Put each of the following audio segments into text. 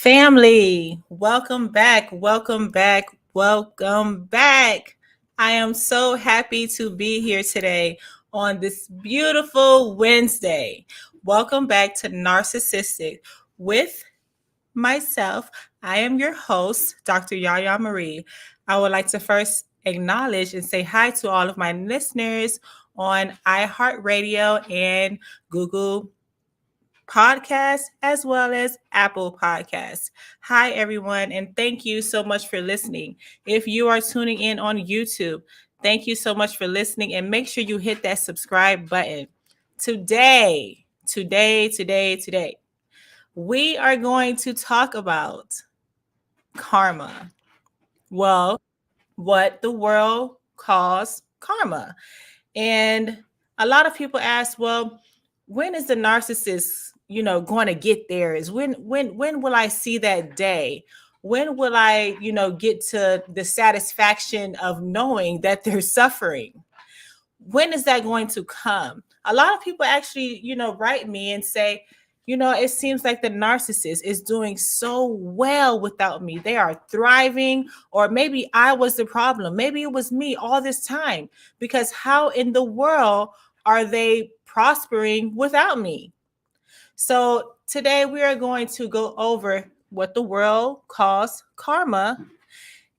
Family, welcome back, welcome back, welcome back. I am so happy to be here today on this beautiful Wednesday. Welcome back to Narcissistic with myself. I am your host, Dr. Yaya Marie. I would like to first acknowledge and say hi to all of my listeners on iHeartRadio and Google Podcast as well as Apple Podcasts. Hi, everyone, and thank you so much for listening. If you are tuning in on YouTube, thank you so much for listening and make sure you hit that subscribe button. Today, we are going to talk about karma. Well, what the world calls karma. And a lot of people ask, well, when is the narcissist, going to get there? Is when will I see that day? When will I, get to the satisfaction of knowing that they're suffering? When is that going to come? A lot of people actually, write me and say, it seems like the narcissist is doing so well without me. They are thriving, or maybe I was the problem. Maybe it was me all this time, because how in the world are they prospering without me? So today we are going to go over what the world calls karma,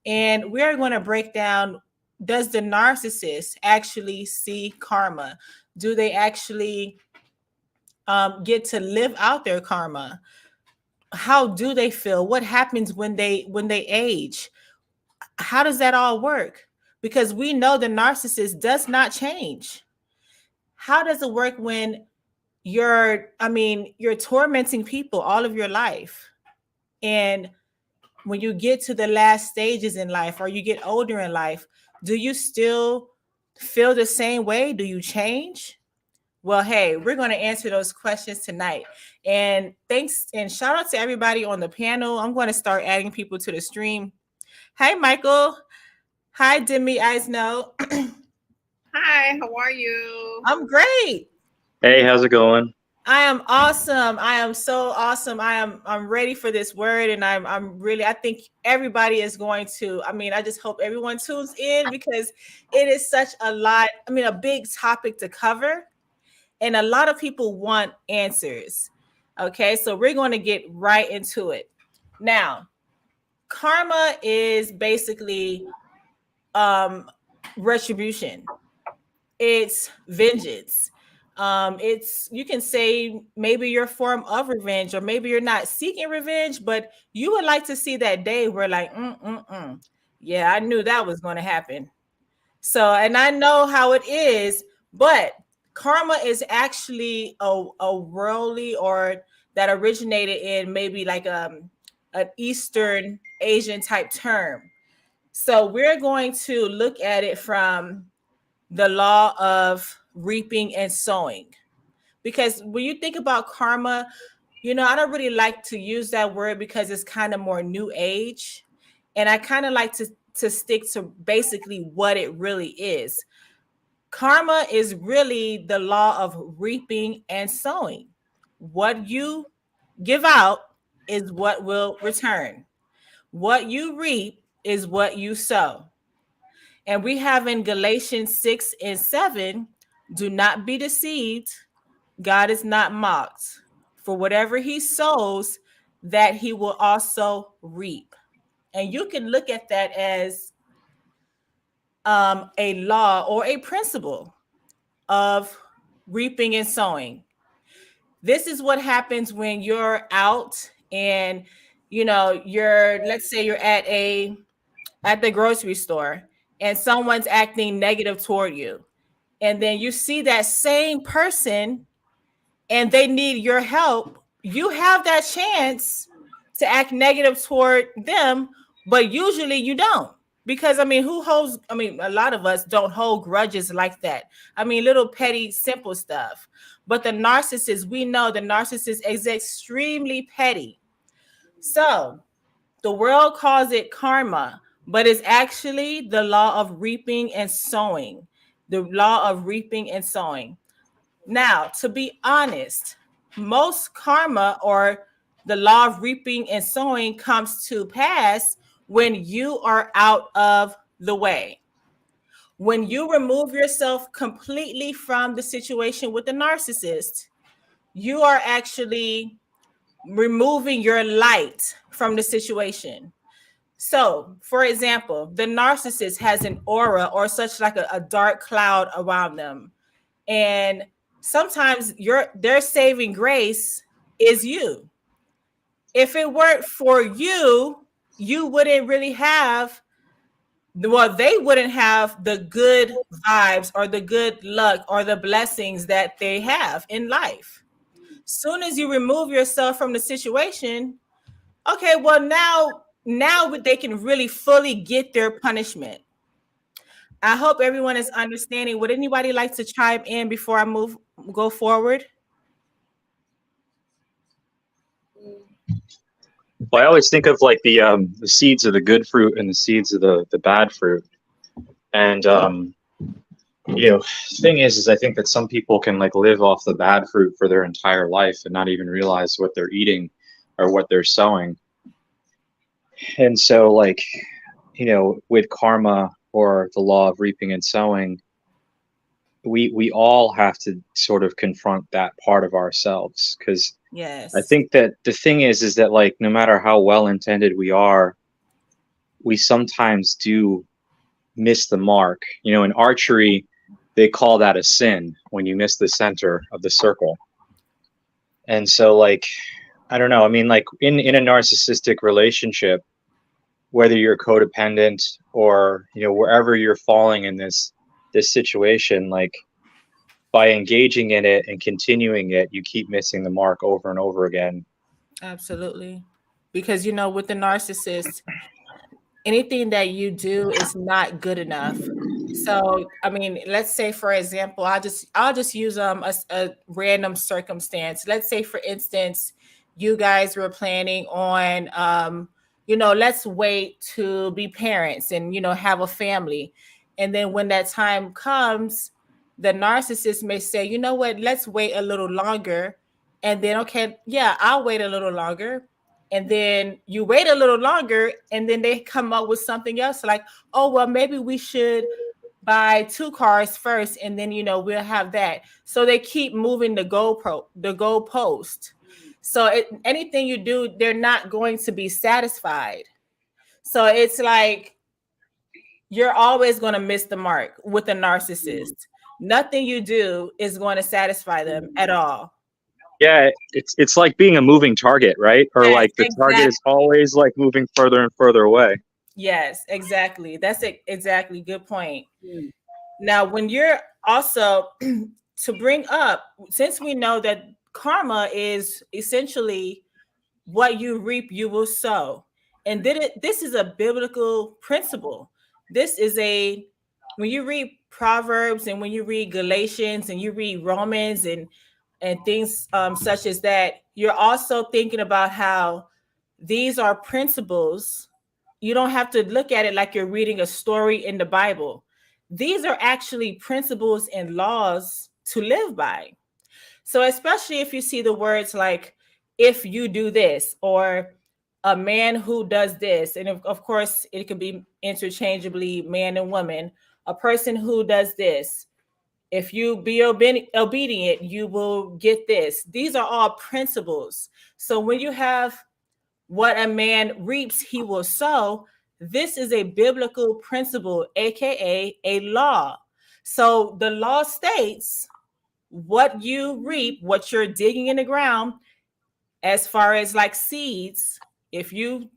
and we are going to break down, does the narcissist actually see karma? Do they actually get to live out their karma? How do they feel? What happens when they age? How does that all work? Because we know the narcissist does not change. How does it work when you're tormenting people all of your life, and when you get to the last stages in life or you get older in life, do you still feel the same way? Do you change? Well, hey, we're going to answer those questions tonight. And thanks and shout out to everybody on the panel. I'm going to start adding people to the stream. Hi, Michael. Hi, Demi Eisno. Hi, how are you? I'm great. Hey, how's it going? I am awesome. I am so awesome. I'm ready for this word, and I'm really, I think everybody is going to. I just hope everyone tunes in, because it is such a lot. A big topic to cover, and a lot of people want answers. Okay, so we're going to get right into it. Now, karma is basically retribution. It's vengeance. It's, you can say, maybe your form of revenge, or maybe you're not seeking revenge, but you would like to see that day where, like, yeah, I knew that was going to happen. So, and I know how it is, but karma is actually a worldly, or that originated in maybe like an Eastern Asian type term. So we're going to look at it from the law of reaping and sowing. Because when you think about karma, I don't really like to use that word because it's kind of more new age. And I kind of like to stick to basically what it really is. Karma is really the law of reaping and sowing. What you give out is what will return. What you reap is what you sow. And we have in Galatians 6 and 7, do not be deceived. God is not mocked. For whatever he sows, that he will also reap. And you can look at that as a law or a principle of reaping and sowing. This is what happens when you're out and let's say you're at the grocery store, and someone's acting negative toward you. And then you see that same person and they need your help. You have that chance to act negative toward them, but usually you don't. Because who holds, a lot of us don't hold grudges like that. Little petty, simple stuff. But the narcissist, we know the narcissist is extremely petty. So the world calls it karma, but it's actually the law of reaping and sowing. The law of reaping and sowing. Now, to be honest, most karma, or The law of reaping and sowing comes to pass when you are out of the way. When you remove yourself completely from the situation with the narcissist, you are actually removing your light from the situation. So, for example, the narcissist has an aura or such like a dark cloud around them. And sometimes their saving grace is you. If it weren't for you, you wouldn't really have, well, they wouldn't have the good vibes or the good luck or the blessings that they have in life. Soon as you remove yourself from the situation, okay, well, now they can really fully get their punishment. I hope everyone is understanding. Would anybody like to chime in before I go forward? Well, I always think of like the seeds of the good fruit and the seeds of the bad fruit. And thing is I think that some people can like live off the bad fruit for their entire life and not even realize what they're eating or what they're sowing. And so like, with karma or the law of reaping and sowing, we all have to sort of confront that part of ourselves, because Yes. I think that the thing is that like no matter how well intended we are, we sometimes do miss the mark. In archery, they call that a sin when you miss the center of the circle. And so like, I don't know. I mean, like in a narcissistic relationship, whether you're codependent or, wherever you're falling in this situation, like by engaging in it and continuing it, you keep missing the mark over and over again. Absolutely. Because, with the narcissist, anything that you do is not good enough. So, I mean, let's say, for example, I'll just use a random circumstance. Let's say, for instance, you guys were planning on, let's wait to be parents and, have a family. And then when that time comes, the narcissist may say, you know what, let's wait a little longer. And then, okay, yeah, I'll wait a little longer. And then you wait a little longer, and then they come up with something else like, oh, well, maybe we should buy 2 cars first, and then we'll have that. So they keep moving the goalpost. So anything you do, they're not going to be satisfied. So it's like you're always going to miss the mark with a narcissist. Nothing you do is going to satisfy them at all. Yeah, it's like being a moving target, right? Or Yes, like the target is always like moving further and further away. Yes, exactly. That's exactly good point. Now, when you're also to bring up, since we know that karma is essentially what you reap, you will sow. And this is a biblical principle. This is when you read Proverbs and when you read Galatians and you read Romans and things such as that, you're also thinking about how these are principles. You don't have to look at it like you're reading a story in the Bible. These are actually principles and laws to live by. So especially if you see the words like, if you do this, or a man who does this, and of course it could be interchangeably man and woman, a person who does this, if you be obedient, you will get this. These are all principles. So when you have what a man reaps, he will sow, this is a biblical principle, aka a law. So the law states what you reap, what you're digging in the ground, as far as like seeds. If you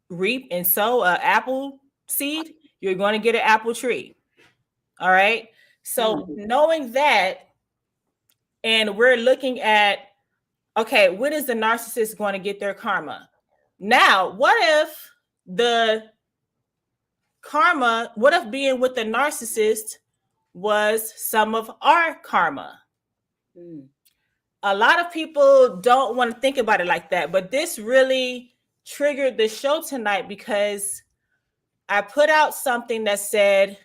reap and sow an apple seed, you're going to get an apple tree. All right. So knowing that, and we're looking at, okay, when is the narcissist going to get their karma? Now, what if being with the narcissist was some of our karma? A lot of people don't want to think about it like that, but this really triggered the show tonight because I put out something that said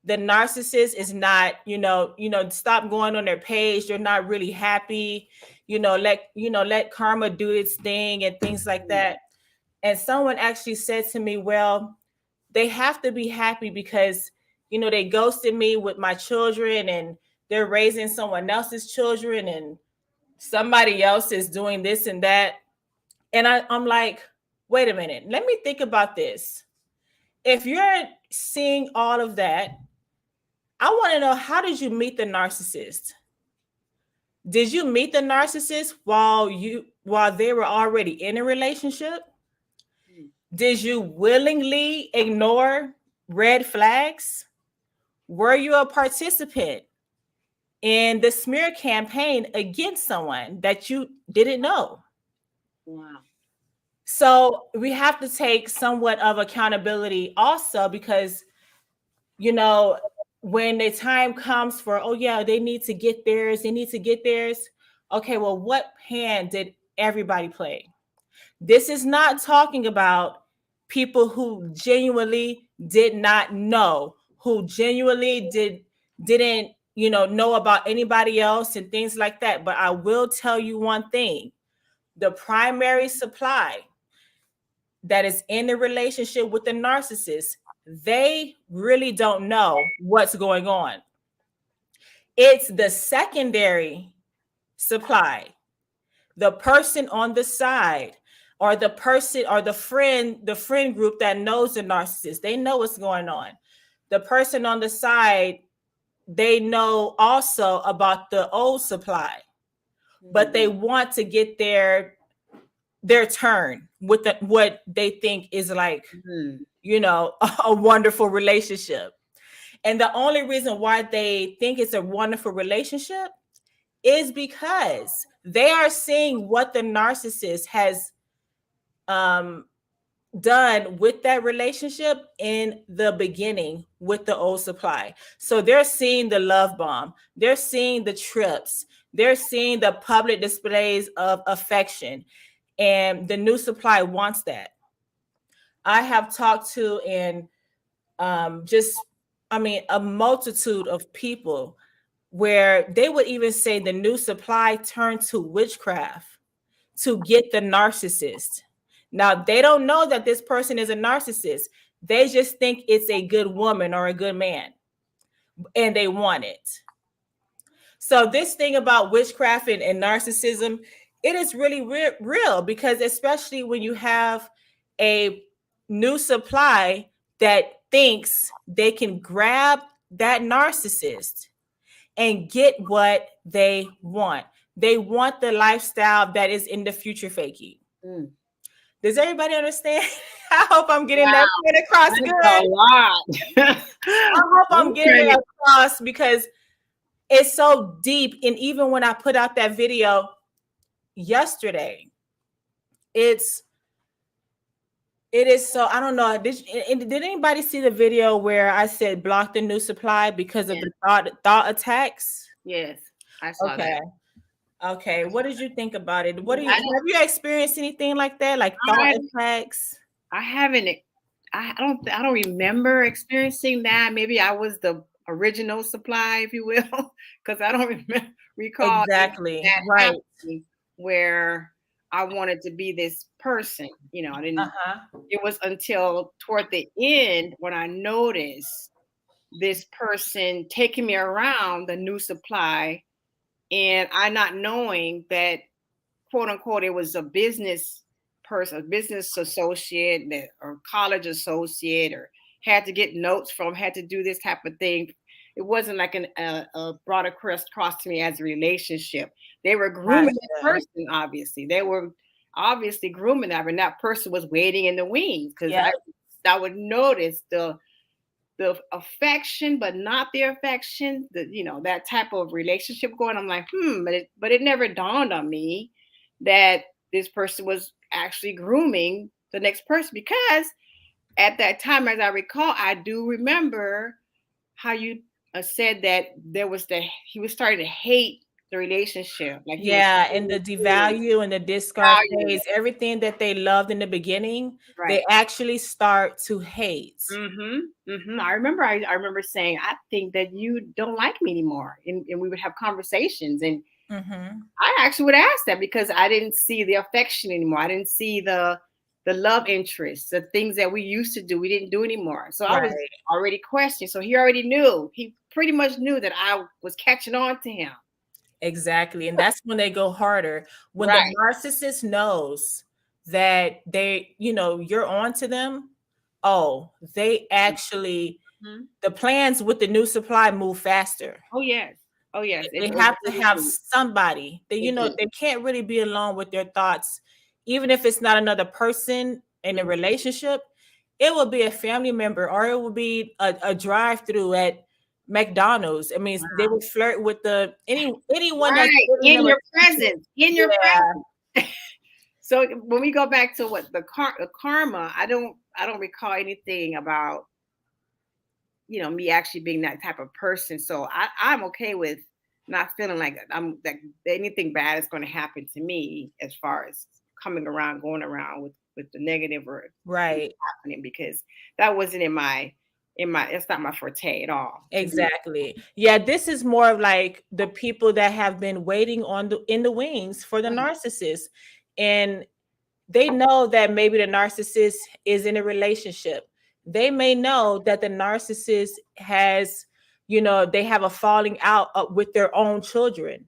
the narcissist is not, stop going on their page. They're not really happy. Let karma do its thing and things like that. And someone actually said to me, well, they have to be happy because, they ghosted me with my children and they're raising someone else's children and somebody else is doing this and that. And I'm like, wait a minute, let me think about this. If you're seeing all of that, I want to know, how did you meet the narcissist? Did you meet the narcissist while they were already in a relationship? Did you willingly ignore red flags? Were you a participant in the smear campaign against someone that you didn't know? Wow. So we have to take somewhat of accountability also, because, when the time comes for, oh yeah, they need to get theirs. Okay, well, what hand did everybody play? This is not talking about people who genuinely did not know, who genuinely didn't, know about anybody else and things like that. But I will tell you one thing: the primary supply that is in the relationship with the narcissist, they really don't know what's going on. It's the secondary supply, the person on the side, or the person or the friend group that knows the narcissist. They know what's going on. The person on the side, they know also about the old supply, but they want to get their turn with what they think is like, a wonderful relationship. And the only reason why they think it's a wonderful relationship is because they are seeing what the narcissist has done with that relationship in the beginning with the old supply. So they're seeing the love bomb, they're seeing the trips, they're seeing the public displays of affection, and the new supply wants that. I have talked to a multitude of people where they would even say the new supply turned to witchcraft to get the narcissist. Now, they don't know that this person is a narcissist. They just think it's a good woman or a good man, and they want it. So this thing about witchcraft and narcissism, it is really real, because especially when you have a new supply that thinks they can grab that narcissist and get what they want. They want the lifestyle that is in the future fakie. Does everybody understand? I hope I'm getting that point across good. A lot. I hope I'm getting it across, because it's so deep. And even when I put out that video yesterday, it is so, I don't know. Did anybody see the video where I said block the new supply because of the thought attacks? Yes, I saw that. Okay, what did you think about it? Have you experienced anything like that, like thought attacks? I haven't. I don't remember experiencing that. Maybe I was the original supply, if you will, because I don't recall exactly that right where I wanted to be this person. I didn't. It was until toward the end when I noticed this person taking me around the new supply, and I not knowing that, quote unquote, it was a business person, a business associate or college associate, or had to get notes from, had to do this type of thing. It wasn't like a brought across to me as a relationship. They were grooming that person, obviously. They were obviously grooming that, and that person was waiting in the wings, because I would notice the affection, but not the affection, that type of relationship going. I'm like, but it never dawned on me that this person was actually grooming the next person, because at that time, as I recall, I do remember how you said that he was starting to hate the relationship. Like yeah, and the devalue and the discard phase, everything that they loved in the beginning, they actually start to hate. I remember saying, I think that you don't like me anymore, and we would have conversations, and I actually would ask that because I didn't see the affection anymore. I didn't see the love interest, the things that we used to do, we didn't do anymore. So I was already questioning. So he already knew. He pretty much knew that I was catching on to him. Exactly. And that's when they go harder. When the narcissist knows that you're on to them, they actually, the plans with the new supply move faster. Oh, yes. Oh, yes. They have to have somebody that, they can't really be alone with their thoughts. Even if it's not another person in a relationship, it will be a family member, or it will be a drive-through at McDonald's. I mean, they would flirt with anyone that's in your presence. So when we go back to what the karma, I don't recall anything about me actually being that type of person. So I'm okay with not feeling like anything bad is going to happen to me as far as going around with the negative or happening, because that wasn't in my it's not my forte at all. Exactly. Yeah, this is more of like the people that have been waiting in the wings for the narcissist, and they know that maybe the narcissist is in a relationship. They may know that the narcissist has, they have a falling out with their own children.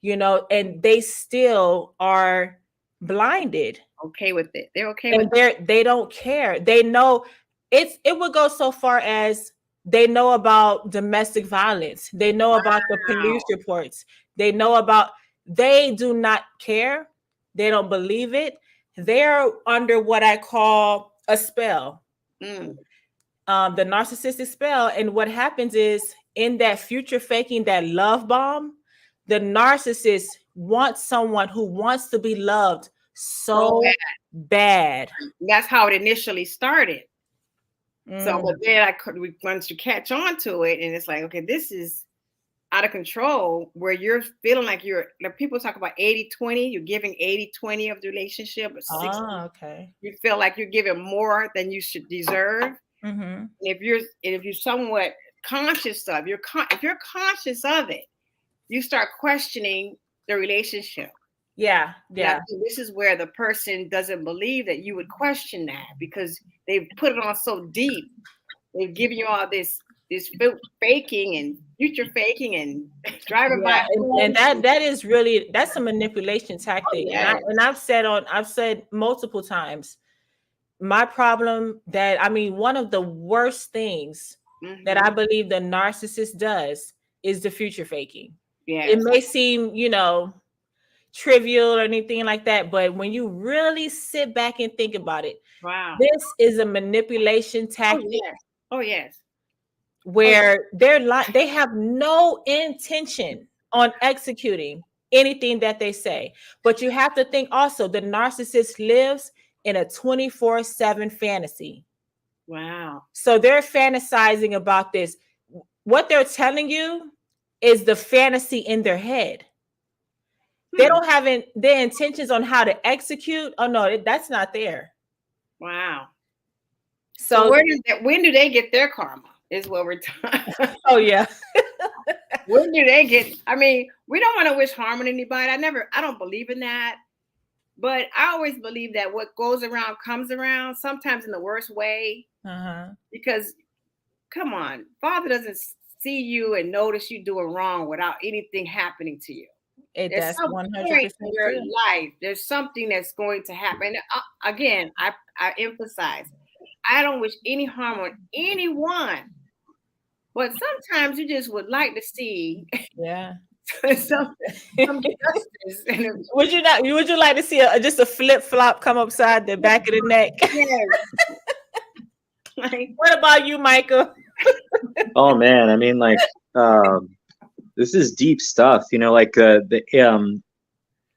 Wow. And they still are blinded. Okay with it. They're okay with it. They don't care. They know it would go so far as they know about domestic violence. They know about the police reports. They do not care. They don't believe it. They're under what I call a spell. The narcissistic spell. And what happens is, in that future faking, that love bomb, the narcissist wants someone who wants to be loved so bad. That's how it initially started. So, but then once you catch on to it, and it's like, okay, this is out of control, where you're feeling like people talk about 80-20, you're giving 80-20 of the relationship, but 60, you feel like you're giving more than you should deserve. And if you're somewhat conscious of, if you're conscious of it, you start questioning the relationship. Yeah. This is where the person doesn't believe that you would question that, because they've put it on so deep. They've given you all this faking and future faking and driving by. And that's a manipulation tactic. And I've said multiple times, my problem one of the worst things that I believe the narcissist does is the future faking. It may seem, trivial or anything like that, but when you really sit back and think about it, this is a manipulation tactic. Oh yes. Where they have no intention on executing anything that they say. But you have to think also, the narcissist lives in a 24/7 fantasy. Wow. So they're fantasizing about this. What they're telling you is the fantasy in their head. They don't have their intentions on how to execute. Oh no, that's not there. Wow. So when do they get their karma? Is what we're talking. Oh yeah. When do they get? I mean, we don't want to wish harm on anybody. I don't believe in that. But I always believe that what goes around comes around, sometimes in the worst way. Because, come on, Father doesn't see you and notice you doing wrong without anything happening to you. There's some 100% in your life. There's something that's going to happen. Again, I emphasize, I don't wish any harm on anyone. But sometimes you just would like to see some justice. Would you like to see just a flip flop come upside the back of the neck? Yes. What about you, Michael? Oh man, I mean, like, this is deep stuff. Like the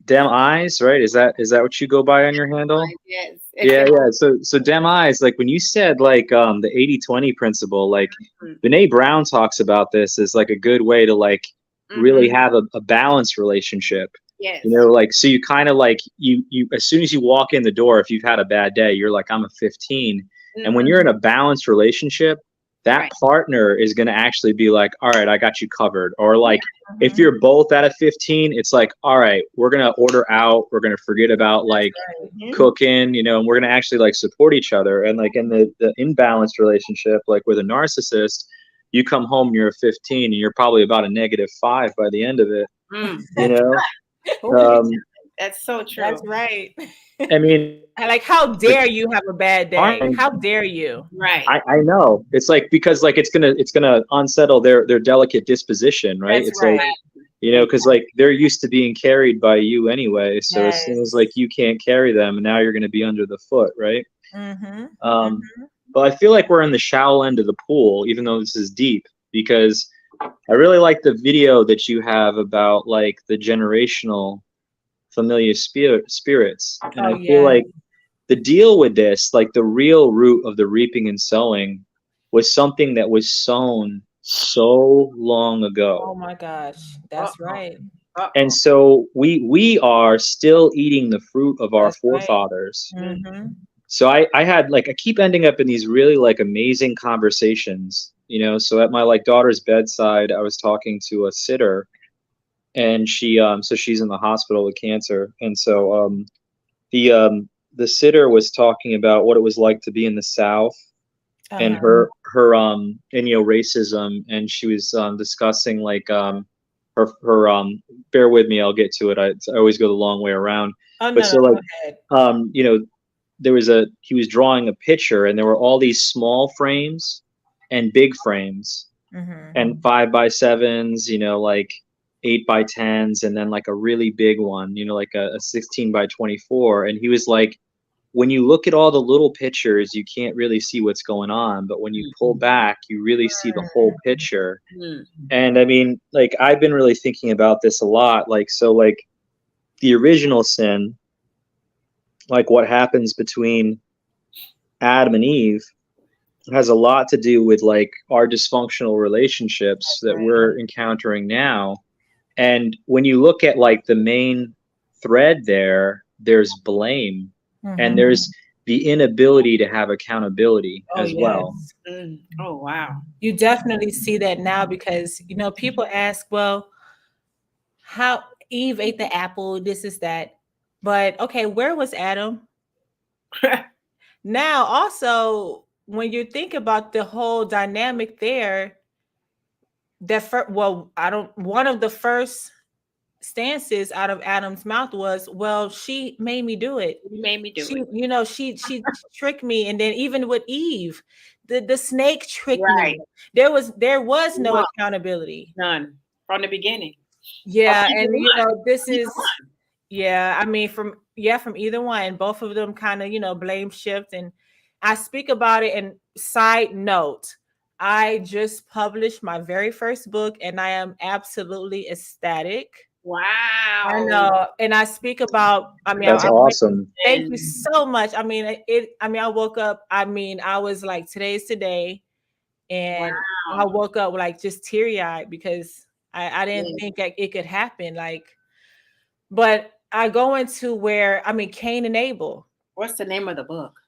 damn eyes, right? Is that what you go by on your handle? Yes. Yeah. So damn eyes, like when you said like the 80-20 principle, like Brene Brown talks about this as like a good way to like really have a balanced relationship. Yes. You know, like, so you kind of like, you, as soon as you walk in the door, if you've had a bad day, you're like, I'm a 15. And when you're in a balanced relationship, that partner is going to actually be like, all right, I got you covered. Or like, if you're both at a 15, it's like, all right, we're going to order out. We're going to forget about like cooking, you know, and we're going to actually like support each other. And like in the imbalanced relationship, like with a narcissist, you come home, you're a 15 and you're probably about a -5 by the end of it, you know? That's so true. That's right. I mean, like, how dare you have a bad day? fine. How dare you? Right. I know. It's like, because like it's gonna unsettle their delicate disposition, right? That's It's right. like, you know, because like they're used to being carried by you anyway. So as soon as like you can't carry them, and now you're gonna be under the foot, right? But I feel like we're in the shallow end of the pool, even though this is deep, because I really like the video that you have about like the generational familiar spirits. And I feel like the deal with this, like the real root of the reaping and sowing, was something that was sown so long ago. Oh my gosh, that's right. And so we are still eating the fruit of our forefathers. So I had like, I keep ending up in these really like amazing conversations, you know. So at my like daughter's bedside, I was talking to a sitter, and she so she's in the hospital with cancer, and so the sitter was talking about what it was like to be in the South, and her and you know, racism, and she was discussing like her bear with me, I'll get to it. I always go the long way around. But so like you know, he was drawing a picture, and there were all these small frames and big frames, and 5x7s, you know, like 8x10s, and then like a really big one, you know, like a 16x24. And he was like, when you look at all the little pictures, you can't really see what's going on, but when you pull back, you really see the whole picture. And I mean, like, I've been really thinking about this a lot. Like, so like the original sin, like what happens between Adam and Eve, has a lot to do with like our dysfunctional relationships that we're encountering now. And when you look at like the main thread there, there's blame, and there's the inability to have accountability as well. Oh, wow. You definitely see that now, because, you know, people ask, well, how Eve ate the apple, this is that. But okay, where was Adam? Now, also, when you think about the whole dynamic there, one of the first stances out of Adam's mouth was, well, she made me do it. You made me do it. You know, she tricked me. And then even with Eve, the snake tricked me. There was no accountability. None from the beginning. Yeah, and you know, this is I mean, from either one, both of them kind of, you know, blame shift. And I speak about it. And side note, I just published my very first book, and I am absolutely ecstatic. Wow. I know. And I speak about, I mean, that's awesome. Thank you so much. I mean, I woke up, I mean, I was like, today's today. And I woke up like just teary-eyed, because I didn't think it could happen. Like, but I go into where, I mean, Cain and Abel. What's the name of the book?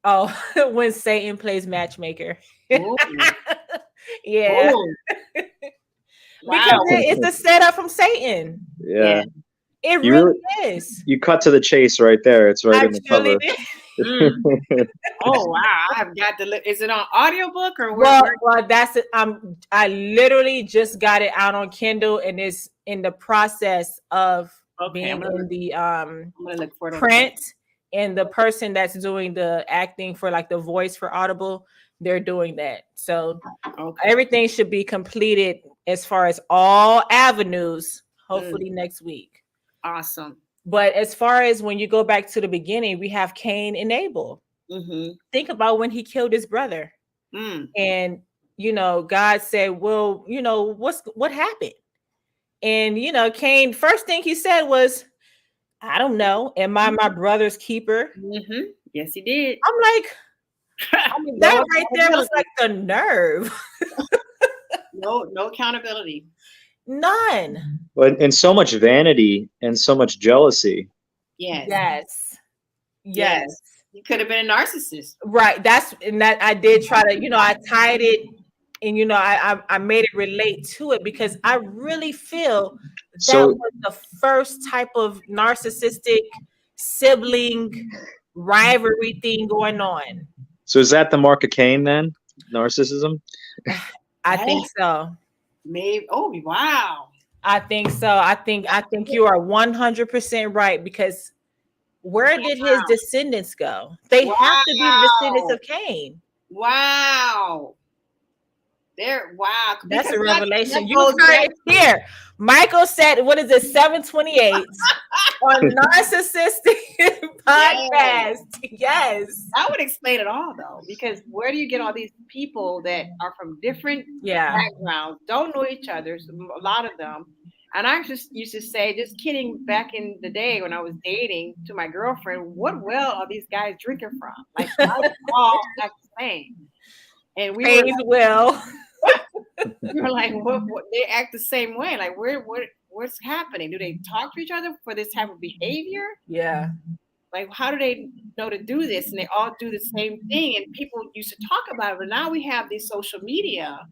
Oh, when Satan plays matchmaker. Yeah. Because it's a setup from Satan. Yeah. It really is. You cut to the chase right there. It's right in the cover. Oh wow! I have got to. Is it on audiobook or well, that's it. I literally just got it out on Kindle, and it's in the process of being in the print. And the person that's doing the acting for like the voice for Audible, they're doing that. So everything should be completed as far as all avenues, hopefully next week. Awesome. But as far as when you go back to the beginning, we have Cain and Abel. Think about when he killed his brother. And, you know, God said, well, you know, what happened? And, you know, Cain, first thing he said was, I don't know. Am I my brother's keeper? Yes, he did. I'm like, I mean, that right there was like the nerve. No accountability. None. And so much vanity and so much jealousy. Yes. Yes. Yes. Yes. You could have been a narcissist. Right. That's and that I did try to, I tied it and I made it relate to it because I really feel that So was the first type of narcissistic sibling rivalry thing going on. so is that the mark of Cain then? Narcissism? I Yeah. think so. Maybe. Oh, wow. I think so. I think you are 100% right because where did his descendants go? They have to be the descendants Wow. of Cain. Wow. Wow. That's Because a revelation. You goes heard back it here. Michael said, what is it, 728 on Narcissistic Podcast. Yes. That would explain it all, though, because where do you get all these people that are from different backgrounds, don't know each other, a lot of them. And I just used to say, just kidding, back in the day when I was dating to my girlfriend, what well are these guys drinking from? Like, all act the same. And we were like, what they act the same way. Like, what's happening? Do they talk to each other for this type of behavior? Yeah. Like, how do they know to do this? And they all do the same thing. And people used to talk about it, but now we have this social media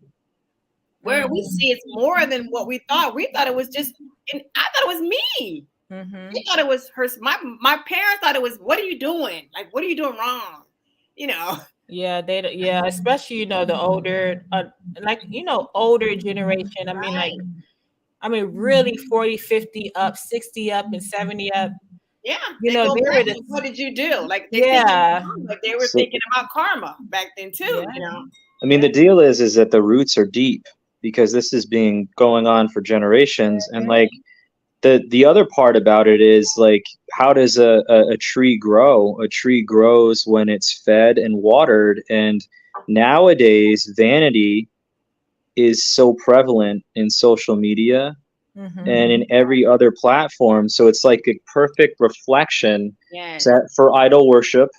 where we see it's more than what we thought. We thought it was just, and I thought it was me. They thought it was her. My parents thought it was, what are you doing? Like, what are you doing wrong? Yeah, especially the older, older generation. I mean, really 40, 50 up, 60 up, and 70 up. Yeah, they go back to, what did you do? Like they were thinking about karma back then too. I mean, the deal is that the roots are deep because this is being going on for generations, and like the other part about it is like, how does a tree grow? A tree grows when it's fed and watered, and nowadays vanity is so prevalent in social media and in every other platform. So it's like a perfect reflection for idol worship.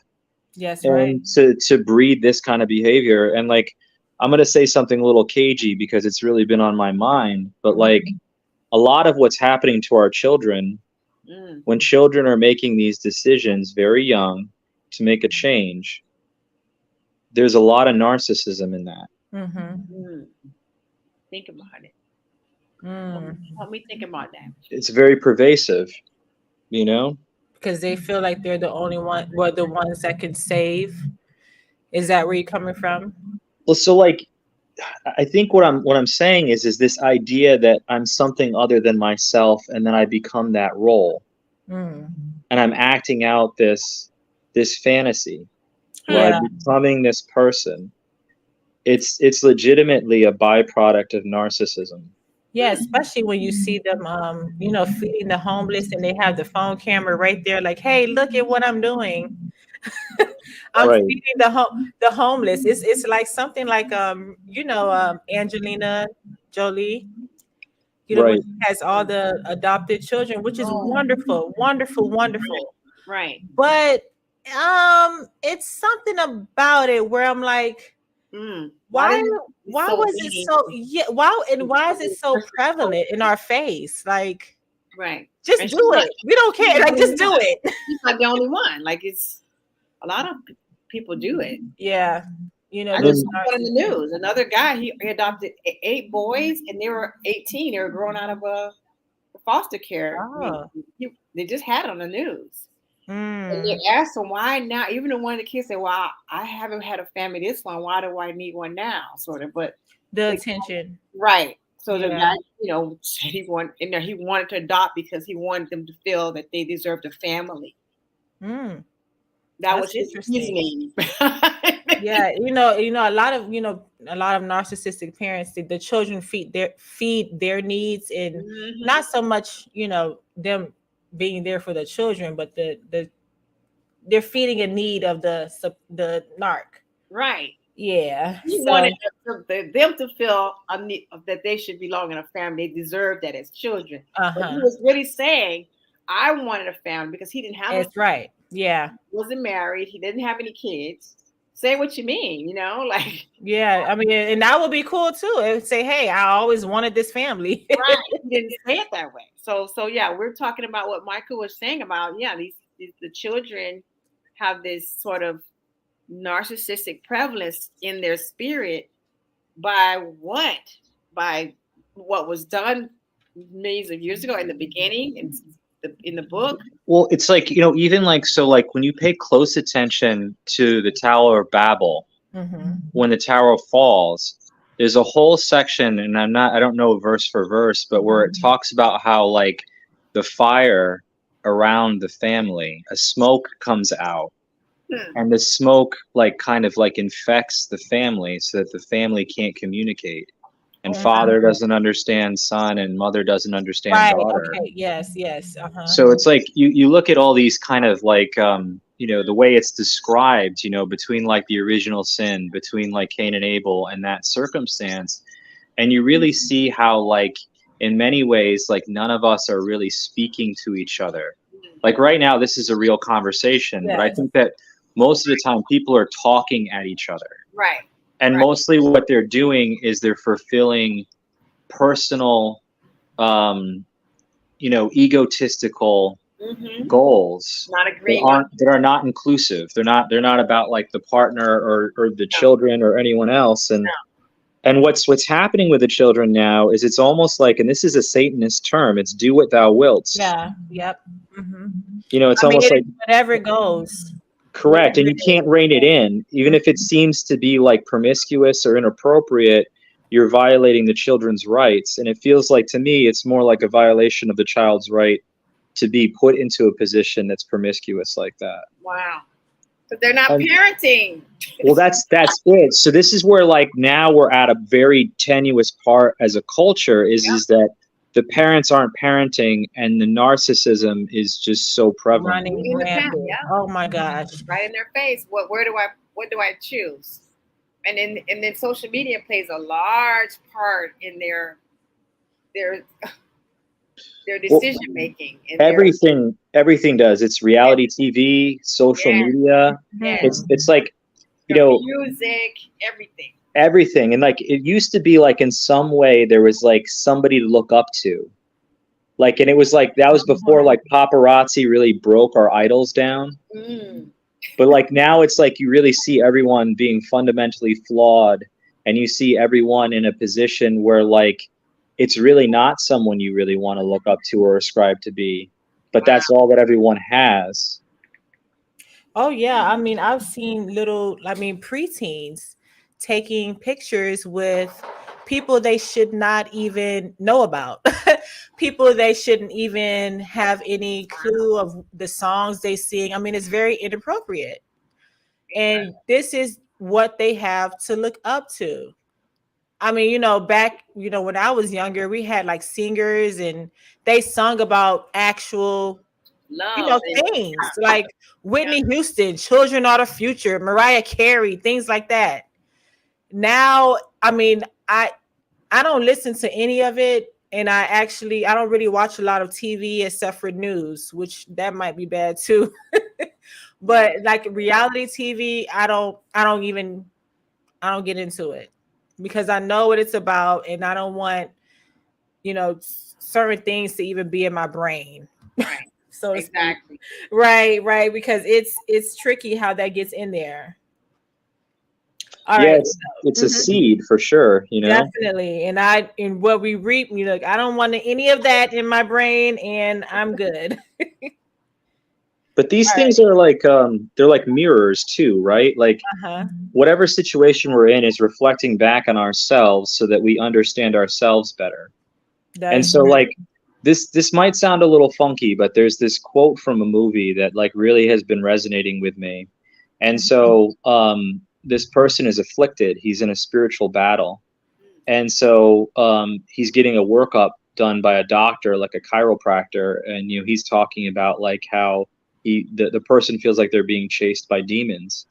Yes, and to breed this kind of behavior. And like, I'm going to say something a little cagey because it's really been on my mind, but like a lot of what's happening to our children, when children are making these decisions very young to make a change, there's a lot of narcissism in that. Think about it. Help me think about that. It's very pervasive, because they feel like they're the only one, or the ones that can save. Is that where you're coming from? Well, so like, I think what I'm saying is this idea that I'm something other than myself, and then I become that role, and I'm acting out this fantasy, where I'm becoming this person. It's legitimately a byproduct of narcissism. Yeah, especially when you see them, feeding the homeless, and they have the phone camera right there, like, "Hey, look at what I'm doing." I'm feeding the homeless. It's like something like Angelina Jolie. When she has all the adopted children, which is wonderful, wonderful, wonderful. Right. But it's something about it where I'm like, why was it so why is it so prevalent in our face? Like, just do it. We don't care. Like, just do it. He's not the only one. Like, it's a lot of people do it. Yeah. I just saw it in the news. Another guy, he adopted 8 boys, and they were 18. They were growing out of foster care. They just had it on the news. And they asked him why now. Even one of the kids said, "Well, I haven't had a family this long. Why do I need one now?" Sort of, but the attention, right? So the guy, said he wanted to adopt because he wanted them to feel that they deserved a family. That was his reasoning. Yeah, a lot of narcissistic parents, the children feed their needs, and not so much them being there for the children, but they're feeding a need of the narc. Right. Yeah. He wanted them to feel that they should belong in a family. They deserve that as children. But he was really saying, I wanted a family because he didn't have That's right. Yeah. He wasn't married. He didn't have any kids. say what you mean, like. Yeah, I mean, and that would be cool too. It would say, "Hey, I always wanted this family." Right. He didn't say it that way. So yeah, we're talking about what Michael was saying about, yeah, these the children have this sort of narcissistic prevalence in their spirit by what? By what was done millions of years ago in the beginning in the book. Well, it's like, even like, so like when you pay close attention to the Tower of Babel, when the tower falls, there's a whole section, and I don't know verse for verse, but where it talks about how like the fire around the family, a smoke comes out, and the smoke like kind of like infects the family so that the family can't communicate. And father doesn't understand son, and mother doesn't understand Right. daughter. Okay. Yes. Yes. So it's like you look at all these kind of like the way it's described, between like the original sin, between like Cain and Abel and that circumstance, and you really see how like in many ways like none of us are really speaking to each other. Like right now this is a real conversation, but I think that most of the time people are talking at each other. Right. And mostly what they're doing is they're fulfilling personal egotistical goals Not agreeing. that are not inclusive. They're not about like the partner or the children or anyone else. And what's happening with the children now is it's almost like, and this is a Satanist term, it's do what thou wilt. Yeah. Yep. It's almost like whatever goes. Correct. And you can't rein it in. Even if it seems to be like promiscuous or inappropriate, you're violating the children's rights. And it feels like, to me, it's more like a violation of the child's right to be put into a position that's promiscuous like that. Wow. But they're not parenting. Well, that's it. So this is where like now we're at a very tenuous part as a culture is that the parents aren't parenting and the narcissism is just so prevalent. Running rampant. Oh my gosh. Right in their face. What do I choose? And then social media plays a large part in their decision making. Everything does. It's reality TV, social media. It's like, music, everything. And like it used to be like in some way there was like somebody to look up to, like, and it was like that was before like paparazzi really broke our idols down. But like now it's like you really see everyone being fundamentally flawed, and you see everyone in a position where like it's really not someone you really want to look up to or ascribe to be, but that's all that everyone has. Oh yeah, I mean, I've seen preteens taking pictures with people they should not even know about, people they shouldn't even have any clue of the songs they sing. I mean, it's very inappropriate. And this is what they have to look up to. I mean, back, when I was younger, we had like singers and they sung about actual love, things like Whitney Houston, Children Are the Future, Mariah Carey, things like that. Now, I mean, I don't listen to any of it, and I don't really watch a lot of TV except for news, which that might be bad too. But like reality TV, I don't get into it because I know what it's about, and I don't want certain things to even be in my brain. Right. So exactly. Right, because it's tricky how that gets in there. All right. It's a seed for sure, Definitely. And what we reap, I don't want any of that in my brain, and I'm good. But these things are like they're like mirrors too, right? Like whatever situation we're in is reflecting back on ourselves so that we understand ourselves better. And so like this might sound a little funky, but there's this quote from a movie that like really has been resonating with me. And so this person is afflicted. He's in a spiritual battle. And so he's getting a workup done by a doctor, like a chiropractor. And, he's talking about like how the person feels like they're being chased by demons.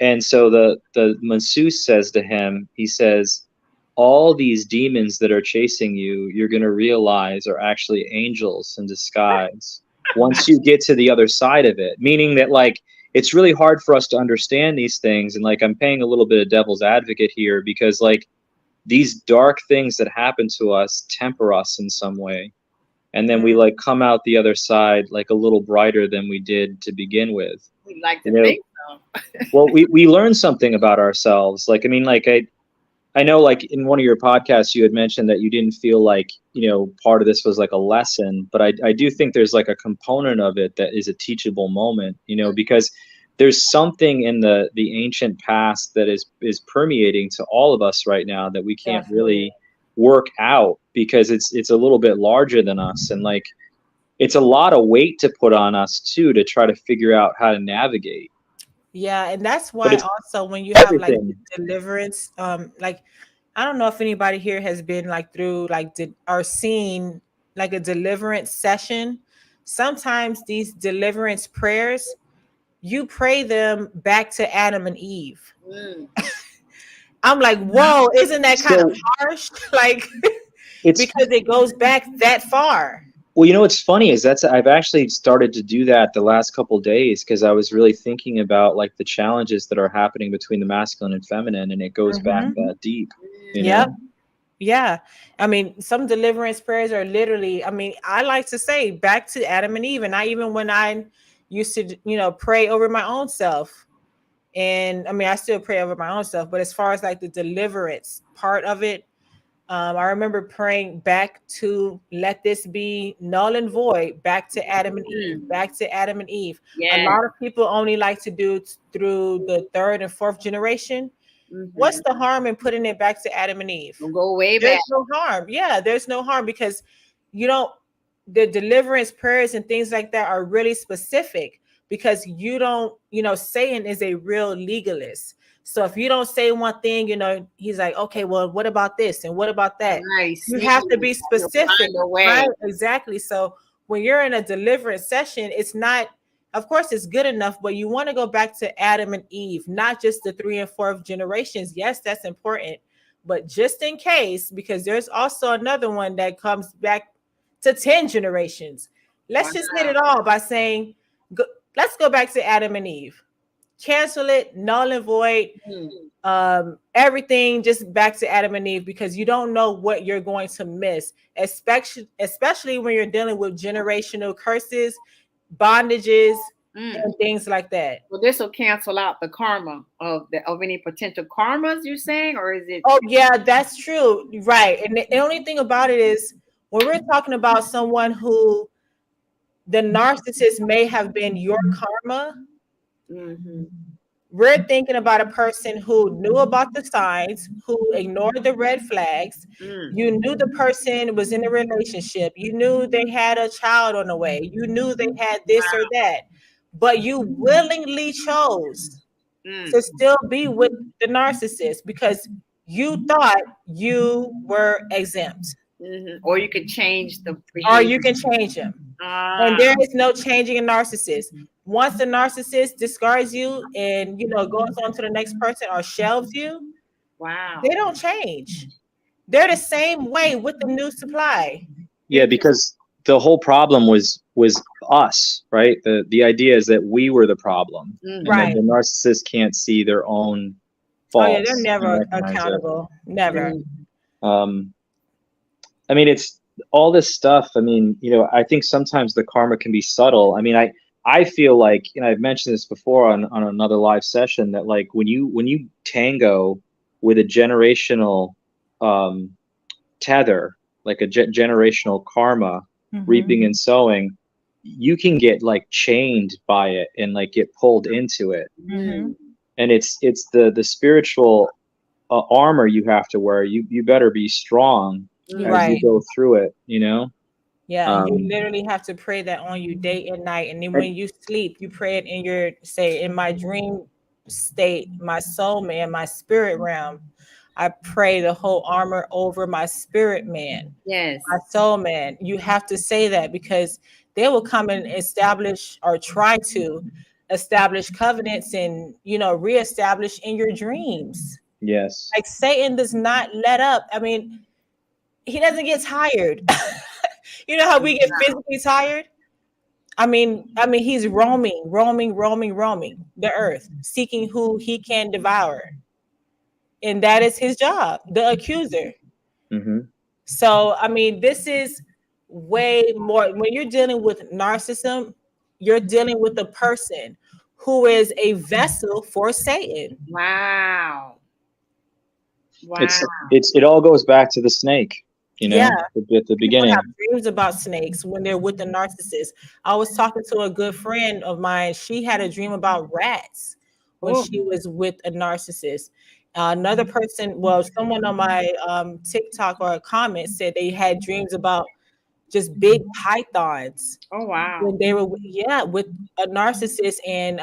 And so the masseuse says to him, he says, all these demons that are chasing you, you're going to realize are actually angels in disguise once you get to the other side of it. Meaning that like, it's really hard for us to understand these things. And like, I'm paying a little bit of devil's advocate here, because like these dark things that happen to us temper us in some way. And then we like come out the other side like a little brighter than we did to begin with. We like You to know, think so. well, we learn something about ourselves. Like, I mean, like I know like in one of your podcasts you had mentioned that you didn't feel like, you know, part of this was like a lesson, but I do think there's like a component of it that is a teachable moment, you know, because there's something in the ancient past that is permeating to all of us right now that we can't really work out, because it's a little bit larger than us, and like it's a lot of weight to put on us too to try to figure out how to navigate. Yeah, and that's But why it's also when you have like everything. deliverance, like I don't know if anybody here has been like through like or seen like a deliverance session. Sometimes these deliverance prayers, you pray them back to Adam and Eve. Mm. I'm like, whoa, isn't that kind of So harsh? Like, it's because it goes back that far. well, you know what's funny is I've actually started to do that the last couple days, because I was really thinking about like the challenges that are happening between the masculine and feminine, and it goes back Mm-hmm. that deep, you Yep. know. Yeah. I mean, some deliverance prayers are literally, I mean, I like to say back to Adam and Eve. And I, even when I used to, you know, pray over my own self, and I mean, I still pray over my own self, but as far as like the deliverance part of it, I remember praying back to let this be null and void, back to Adam and Eve, back to Adam and Eve. A Yeah. lot of people only like to do it through the third and fourth generation. What's the harm in putting it back to Adam and Eve? We'll go way There's back. no harm. Yeah, there's no harm, because you don't, the deliverance prayers and things like that are really specific, because you don't, you know, Satan is a real legalist. So if you don't say one thing, you know, he's like, okay, well, what about this and what about that? Nice. You have to be specific, Find a way. right? Exactly. So when you're in a deliverance session, it's not, of course, it's good enough, but you want to go back to Adam and Eve, not just the 3 and 4th generations. Yes, that's important, but just in case, because there's also another one that comes back to 10 generations. Let's just hit it all by saying, let's go back to Adam and Eve. Cancel it, null and void, everything just back to Adam and Eve, because you don't know what you're going to miss, especially when you're dealing with generational curses, bondages, and things like that. Well, this will cancel out the karma of any potential karmas you're saying, or is it? Oh yeah, that's true, right? And the only thing about it is, when we're talking about someone who the narcissist may have been your karma, we're thinking about a person who knew about the signs, who ignored the red flags. You knew the person was in a relationship. You knew they had a child on the way. You knew they had this or that, but you willingly chose to still be with the narcissist because you thought you were exempt. Or you can change the behavior. Or you can change them. And there is no changing a narcissist. Once the narcissist discards you and, you know, goes on to the next person or shelves you, they don't change. They're the same way with the new supply. Yeah, because the whole problem was us, right? The idea is that we were the problem, and right? That the narcissist can't see their own faults. Oh yeah, they're never accountable. Never. I mean, it's all this stuff. I mean, you know, I think sometimes the karma can be subtle. I mean, I feel like, you know, I've mentioned this before on another live session, that like when you tango with a generational tether, like a generational karma, reaping and sowing, you can get like chained by it and like get pulled into it. And it's the spiritual armor you have to wear. You better be strong as you go through it, you know? Yeah, you literally have to pray that on you day and night. And then when you sleep, you pray it in your, say, in my dream state, my soul man, my spirit realm. I pray the whole armor over my spirit man, my soul man. You have to say that, because they will come and establish or try to establish covenants and, you know, reestablish in your dreams. Yes. Like Satan does not let up. I mean, he doesn't get tired. You know how we get physically tired? He's roaming the earth, seeking who he can devour. And that is his job, the accuser. Mm-hmm. So, this is way more. When you're dealing with narcissism, you're dealing with a person who is a vessel for Satan. Wow. Wow. It all goes back to the snake, Yeah. at the People beginning. have dreams about snakes when they're with the narcissist. I was talking to a good friend of mine. She had a dream about rats when Oh. she was with a narcissist. Another person, someone on my TikTok or a comment said they had dreams about just big pythons Oh, wow. when they were, with a narcissist, and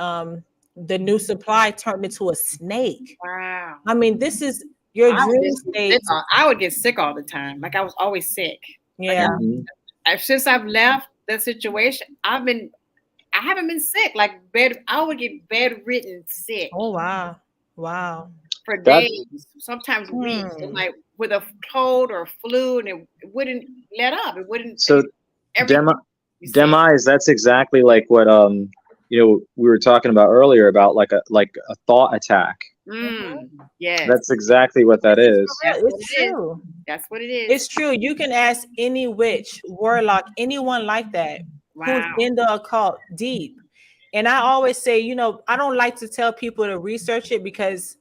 the new supply turned into a snake. Wow. This is your dream state. I would get sick all the time. Like I was always sick. Yeah. Since I've left that situation, I haven't been sick. Like I would get bedridden sick. Oh, wow. For days, sometimes weeks, and like with a cold or flu, and it wouldn't let up. It wouldn't. So, demise. That's exactly like what we were talking about earlier about like a thought attack. Yes, that's exactly what that is. It's true. That's what it is. It's true. You can ask any witch, warlock, anyone like that who's in the occult deep. And I always say, I don't like to tell people to research it because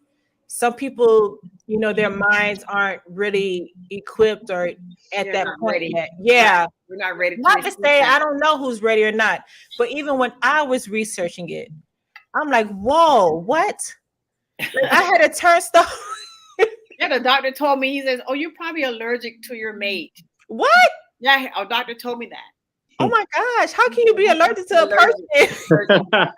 some people, their minds aren't really equipped or at that point yet. Yeah. We're not ready. Not to say I don't know who's ready or not, but even when I was researching it, I'm like, whoa, what? Like, I had to turn stuff. Yeah, the doctor told me, he says, oh, you're probably allergic to your mate. What? Yeah, our doctor told me that. Oh my gosh, how can you be allergic to a person? Yeah,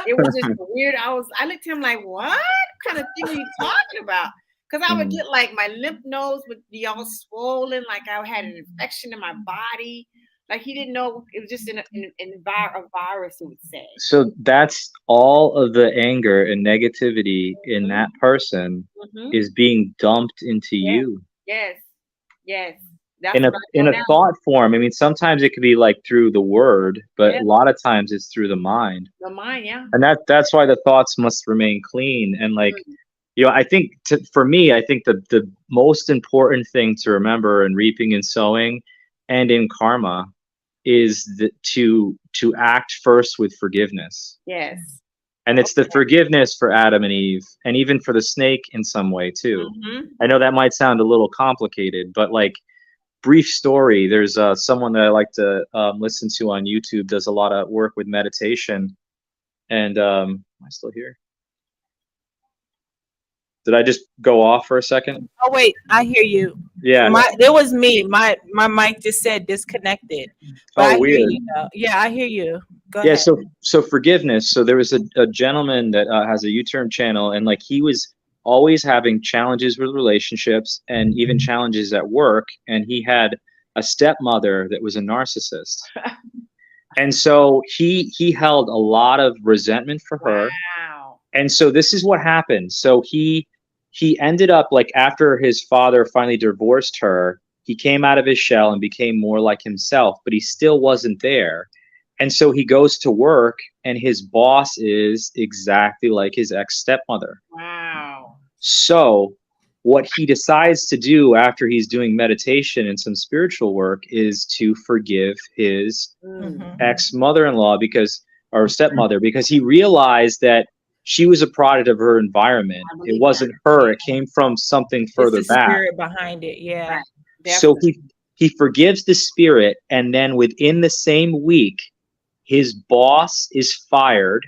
it was just weird. I looked at him like, what kind of thing are you talking about? Because I would get like my lymph nodes would be all swollen, like I had an infection in my body. Like he didn't know it was just a virus, it would say. So that's all of the anger and negativity in that person is being dumped into you. Yes. That's in a thought form. Sometimes it could be like through the word, but a lot of times it's through the mind. The mind, yeah. And that's why the thoughts must remain clean. And like, I think for me, I think the most important thing to remember in reaping and sowing and in karma is to act first with forgiveness. Yes. And it's the forgiveness for Adam and Eve, and even for the snake in some way too. I know that might sound a little complicated, but like, brief story. There's someone that I like to listen to on YouTube, does a lot of work with meditation. And am I still here? Did I just go off for a second? Oh wait, I hear you. Yeah. It was me. My mic just said disconnected. But weird. Yeah, I hear you. Go ahead. So forgiveness. So there was a gentleman that has a YouTube channel, and like he was always having challenges with relationships and even challenges at work. And he had a stepmother that was a narcissist. And so he held a lot of resentment for her. Wow. And so this is what happened. So he ended up, like, after his father finally divorced her, he came out of his shell and became more like himself, but he still wasn't there. And so he goes to work, and his boss is exactly like his ex-stepmother. Wow. So what he decides to do after he's doing meditation and some spiritual work is to forgive his ex-mother-in-law or stepmother, because he realized that she was a product of her environment. It wasn't her. It came from something further it's the back. Spirit behind it. Yeah. Right. So he forgives the spirit, and then within the same week, his boss is fired.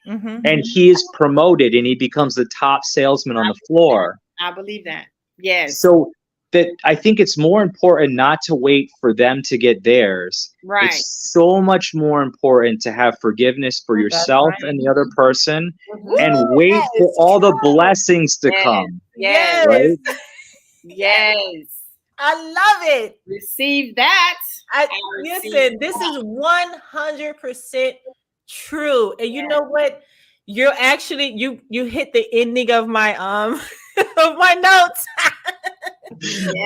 And he is promoted, and he becomes the top salesman on the floor. I believe that. Yes. So that I think it's more important not to wait for them to get theirs. Right. It's so much more important to have forgiveness for yourself and the other person, and wait for all the blessings to come. Yes. Right? Yes. I love it. Receive that. Listen, this is 100% true. And you know what? You're actually you hit the ending of my of my notes.